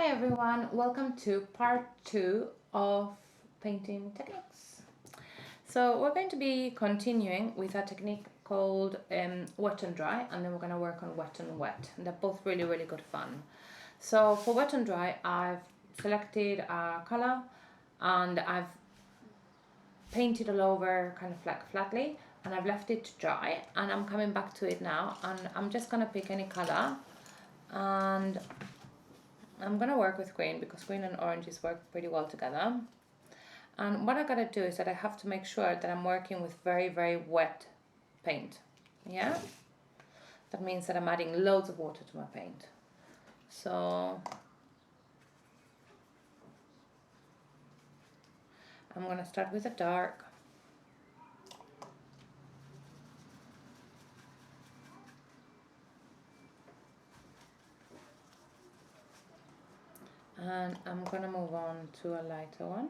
Hi everyone, welcome to part 2 of painting techniques. So we're going to be continuing with a technique called wet and dry, and then we're going to work on wet and wet. And they're both really good fun. So for wet and dry, I've selected a color and I've painted all over kind of like flatly, and I've left it to dry, and I'm coming back to it now, and I'm just going to pick any color, and I'm going to work with green because green and oranges work pretty well together. And what I gotta do is that I have to make sure that I'm working with very wet paint. Yeah? That means that I'm adding loads of water to my paint. So I'm gonna start with a dark. And I'm gonna move on to a lighter one.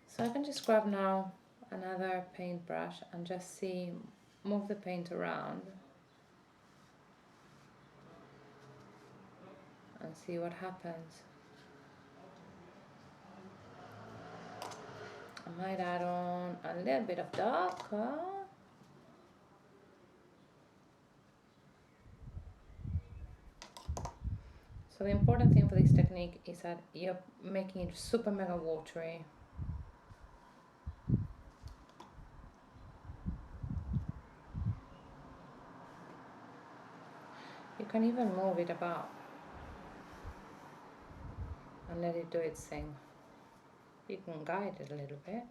So I can just grab now another paintbrush and just move the paint around and see what happens. I might add on a little bit of darker. So the important thing for this technique is that you're making it super mega watery. You can even move it about and let it do its thing. You can guide it a little bit.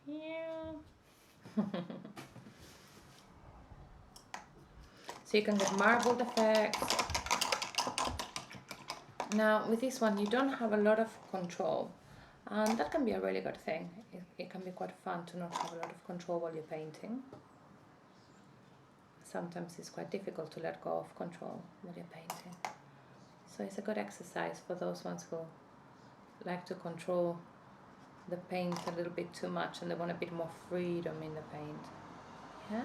Yeah. So you can get marbled effects. Now with this one you don't have a lot of control, and that can be a really good thing. It can be quite fun to not have a lot of control while you're painting. Sometimes it's quite difficult to let go of control when you're painting. So it's a good exercise for those ones who like to control the paint a little bit too much and they want a bit more freedom in the paint. Yeah?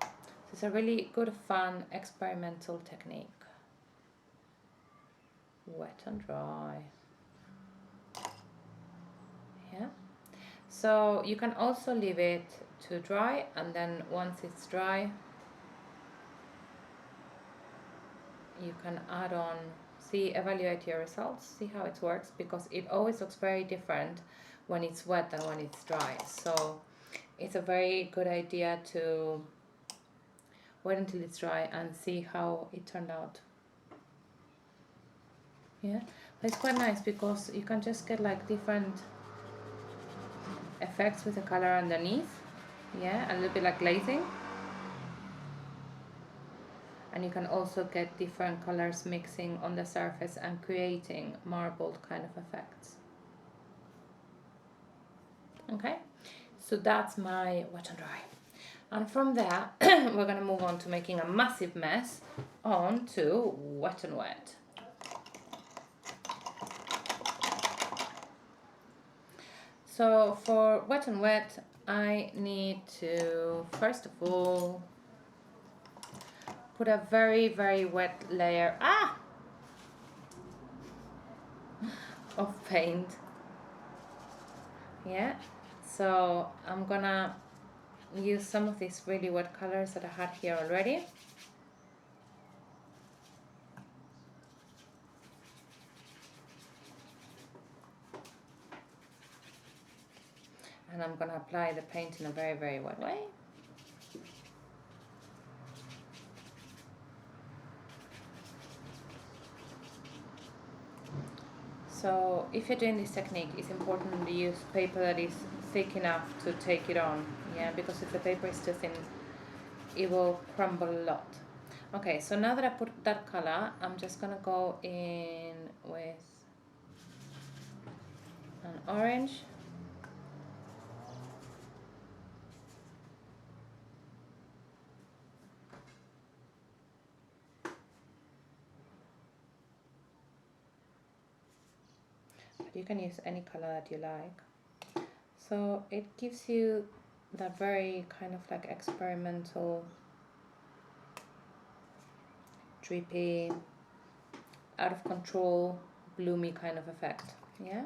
So it's a really good, fun, experimental technique. Wet and dry. Yeah? So you can also leave it to dry, and then once it's dry, you can add on, evaluate your results, see how it works, because it always looks very different when it's wet than when it's dry. So it's a very good idea to wait until it's dry and see how it turned out. Yeah, but it's quite nice because you can just get like different effects with the color underneath. Yeah, a little bit like glazing. And you can also get different colors mixing on the surface and creating marbled kind of effects. Okay, so that's my wet and dry. And from there, we're going to move on to making a massive mess on to wet and wet. So for wet and wet, I need to, first of all, put a very wet layer of paint. Yeah, so I'm gonna use some of these really wet colors that I had here already. And I'm gonna apply the paint in a very wet way. So if you're doing this technique, it's important to use paper that is thick enough to take it on, yeah, because if the paper is too thin, it will crumble a lot. Okay, so now that I put that color, I'm just gonna go in with an orange. But you can use any color that you like. So it gives you that very kind of like experimental, drippy, out of control, bloomy kind of effect. Yeah.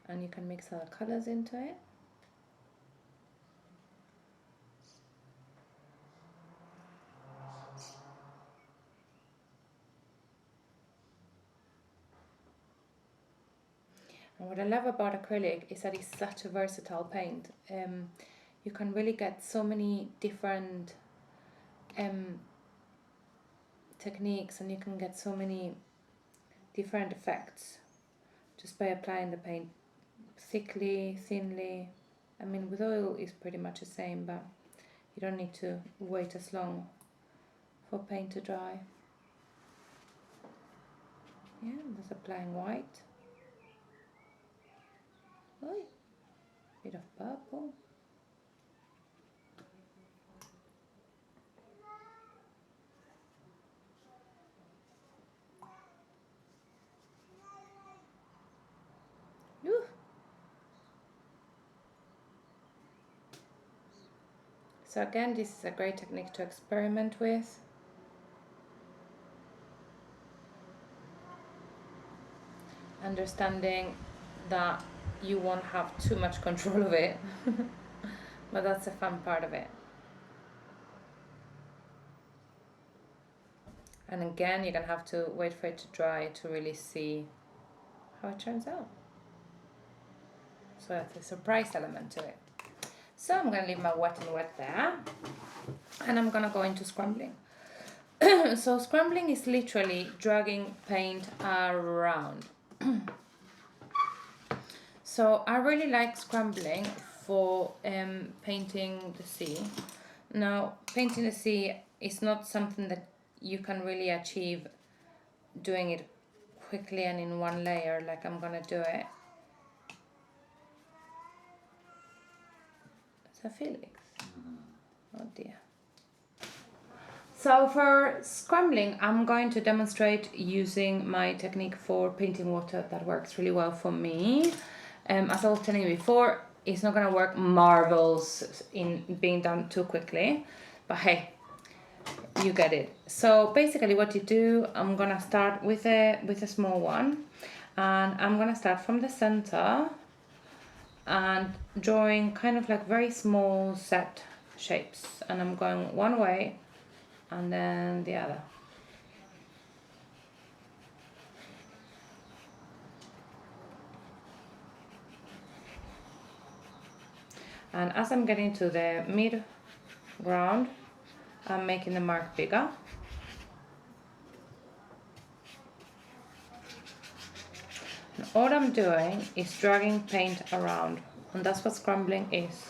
And you can mix other colors into it. And what I love about acrylic is that it's such a versatile paint. You can really get so many different techniques, and you can get so many different effects just by applying the paint thickly, thinly. I mean, with oil it's pretty much the same, but you don't need to wait as long for paint to dry. Yeah, just applying white. Oh, bit of purple. Ooh. So again, this is a great technique to experiment with. Understanding that you won't have too much control of it, but that's the fun part of it. And again, you're gonna have to wait for it to dry to really see how it turns out. So that's a surprise element to it. So I'm gonna leave my wet and wet there, and I'm gonna go into scrambling. So scrambling is literally dragging paint around. So I really like scrambling for painting the sea. Now, painting the sea is not something that you can really achieve doing it quickly and in one layer like I'm gonna do it. So Felix, oh dear. So for scrambling, I'm going to demonstrate using my technique for painting water that works really well for me. As I was telling you before, it's not gonna work marvels in being done too quickly, but hey, you get it. So basically what you do, I'm gonna start with a small one, and I'm gonna start from the center and drawing kind of like very small set shapes, and I'm going one way and then the other. And as I'm getting to the mid ground, I'm making the mark bigger. And all I'm doing is dragging paint around, and that's what scrambling is.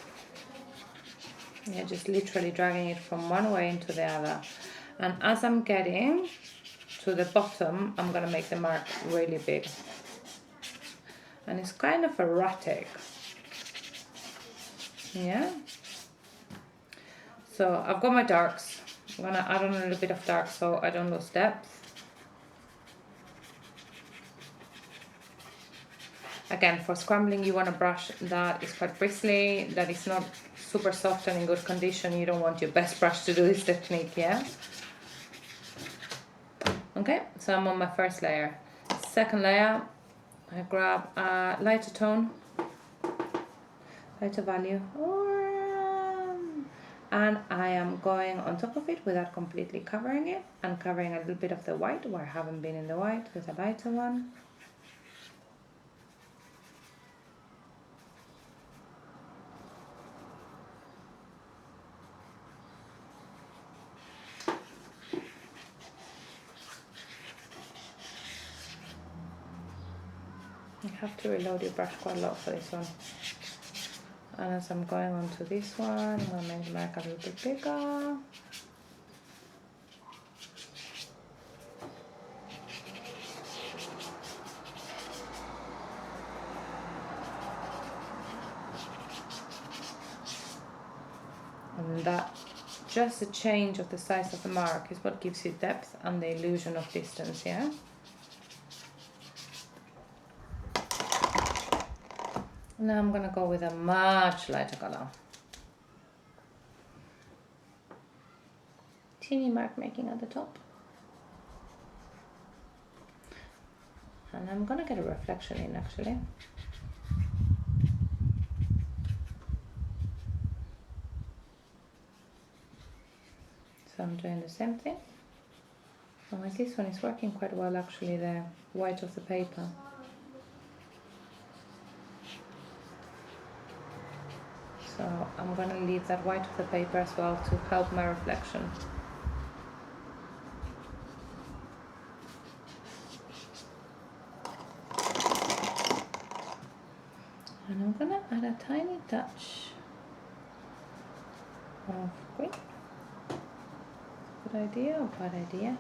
Yeah, just literally dragging it from one way into the other. And as I'm getting to the bottom, I'm gonna make the mark really big. And it's kind of erratic. Yeah. So I've got my darks. I'm gonna add on a little bit of dark so I don't lose depth. Again, for scrambling, you want a brush that is quite bristly, that is not super soft and in good condition. You don't want your best brush to do this technique, yeah? Okay, so I'm on my first layer. Second layer, I grab a lighter tone, lighter value, and I am going on top of it without completely covering it, and covering a little bit of the white where I haven't been in the white with a lighter one. You have to reload your brush quite a lot for this one. And as I'm going on to this one, I'm going to make the mark a little bit bigger. And that just a change of the size of the mark is what gives you depth and the illusion of distance, yeah? Now I'm gonna go with a much lighter color. Teeny mark making at the top. And I'm gonna get a reflection in actually. So I'm doing the same thing. Oh, this one is working quite well actually, the white of the paper. So I'm gonna leave that white of the paper as well to help my reflection. And I'm gonna add a tiny touch of green. Good idea or bad idea?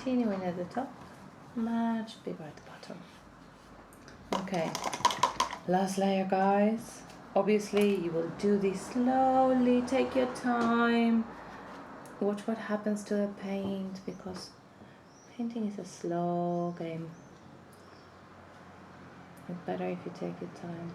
Teeny one at the top, much bigger at the bottom. Okay, last layer guys. Obviously you will do this slowly, take your time. Watch what happens to the paint because painting is a slow game. It's better if you take your time.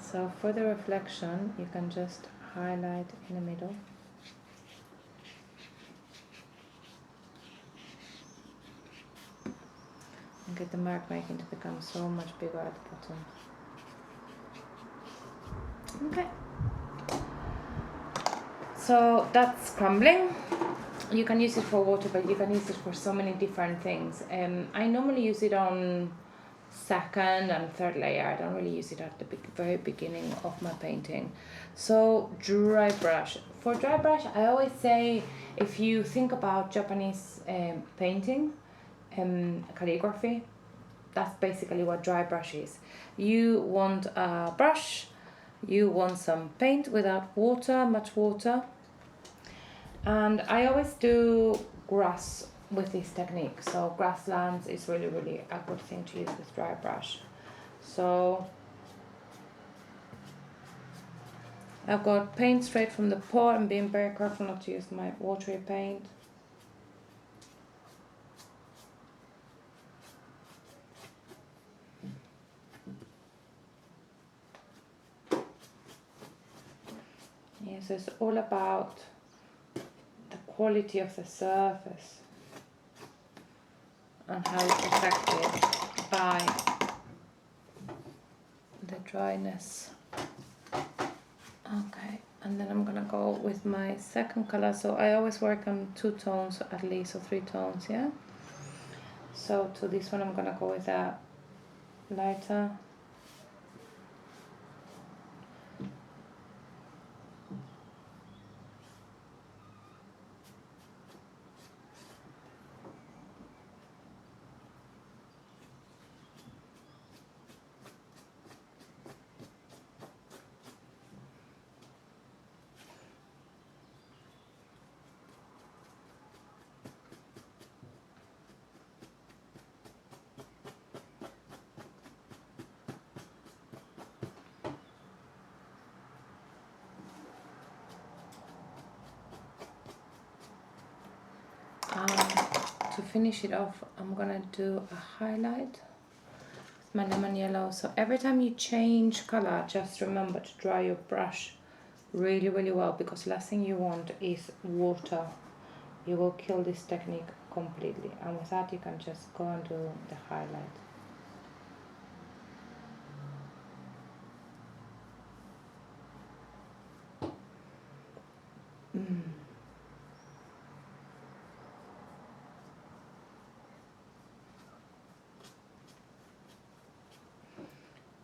So for the reflection, you can just highlight in the middle. And get the mark making to become so much bigger at the bottom. Okay. So that's Scrambling. You can use it for water, but you can use it for so many different things. I normally use it on second and third layer. I don't really use it at the very beginning of my painting. So dry brush. For dry brush, I always say if you think about Japanese painting, calligraphy, that's basically what dry brush is. You want a brush, you want some paint without water, much water. And I always do grass with this technique. So grasslands is really, really a good thing to use with dry brush. So I've got paint straight from the pot. I'm being very careful not to use my watery paint. Yeah, so it's all about the quality of the surface and how it's affected by the dryness. Okay, and then I'm gonna go with my second color. So I always work on 2 tones at least, or 3 tones, yeah? So to this one I'm gonna go with a lighter. To finish it off, I'm gonna do a highlight with my lemon yellow. So every time you change color, just remember to dry your brush really, really well, because last thing you want is water. You will kill this technique completely. And with that, you can just go and do the highlight.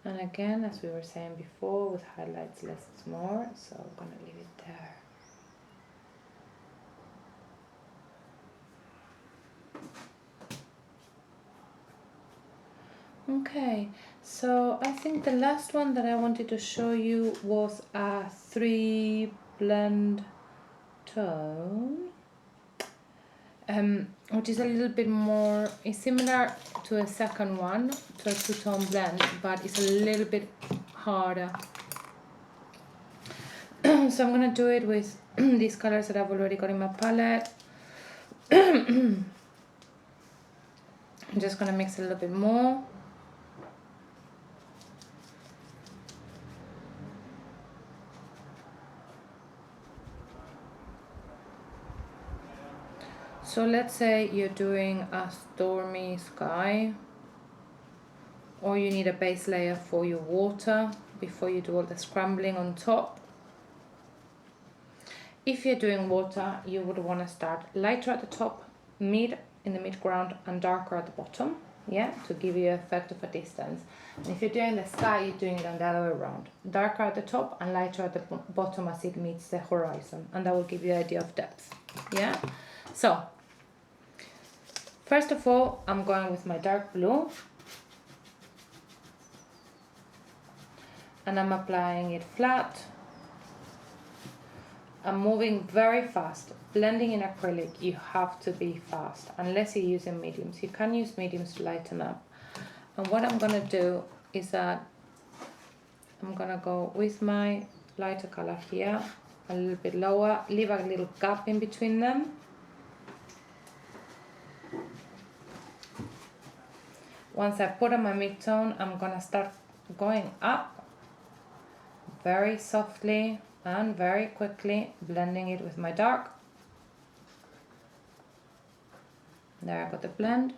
And again, as we were saying before, with highlights less is more, so I'm gonna leave it there. Okay, so I think the last one that I wanted to show you was a 3 blend tone, which is a little bit more, it's similar to a second one, to a 2-tone blend, but it's a little bit harder. So I'm gonna do it with these colors that I've already got in my palette. I'm just gonna mix a little bit more. So let's say you're doing a stormy sky, or you need a base layer for your water before you do all the scrambling on top. If you're doing water, you would want to start lighter at the top, mid in the mid ground, and darker at the bottom, yeah, to give you an effect of a distance. And if you're doing the sky, you're doing it on the other way around, darker at the top and lighter at the bottom as it meets the horizon, and that will give you an idea of depth, yeah. So first of all, I'm going with my dark blue, and I'm applying it flat. I'm moving very fast. Blending in acrylic, you have to be fast, unless you're using mediums. You can use mediums to lighten up. And what I'm gonna do is that I'm gonna go with my lighter color here, a little bit lower, leave a little gap in between them. Once I put on my mid-tone, I'm gonna start going up very softly and very quickly, blending it with my dark. There I got the blend,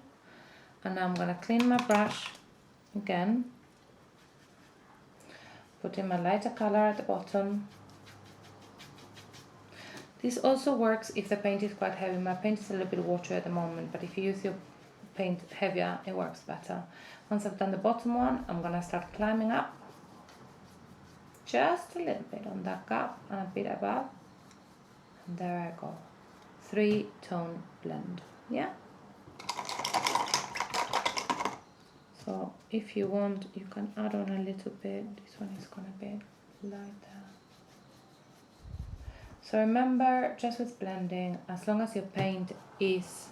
and now I'm gonna clean my brush again, put in my lighter color at the bottom. This also works if the paint is quite heavy. My paint is a little bit watery at the moment, but if you use your paint heavier, it works better. Once I've done the bottom one, I'm gonna start climbing up just a little bit on that gap and a bit above, and there I go. 3-tone blend, yeah. So if you want, you can add on a little bit. This one is gonna be lighter. So remember, just with blending, as long as your paint is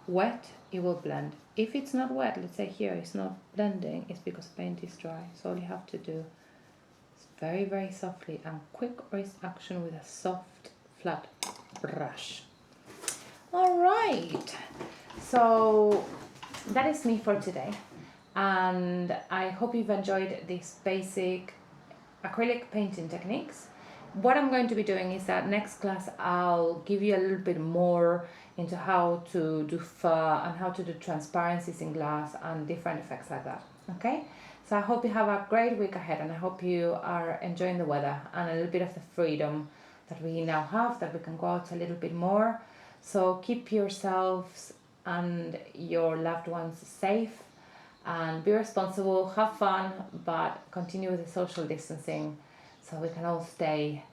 wet, it will blend. If it's not wet, let's say here it's not blending, it's because paint is dry. So all you have to do is very, very softly and quick wrist action with a soft, flat brush. All right, so that is me for today, and I hope you've enjoyed these basic acrylic painting techniques. What I'm going to be doing is that next class I'll give you a little bit more into how to do fur and how to do transparencies in glass and different effects like that, okay? So I hope you have a great week ahead, and I hope you are enjoying the weather and a little bit of the freedom that we now have, that we can go out a little bit more. So keep yourselves and your loved ones safe, and be responsible, have fun, but continue with the social distancing so we can all stay.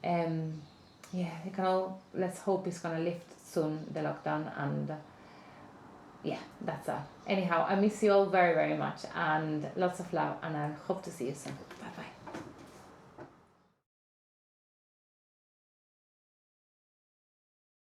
We can all, let's hope it's gonna lift soon, the lockdown, and that's all. Anyhow, I miss you all very, very much, and lots of love, and I hope to see you soon. Bye bye.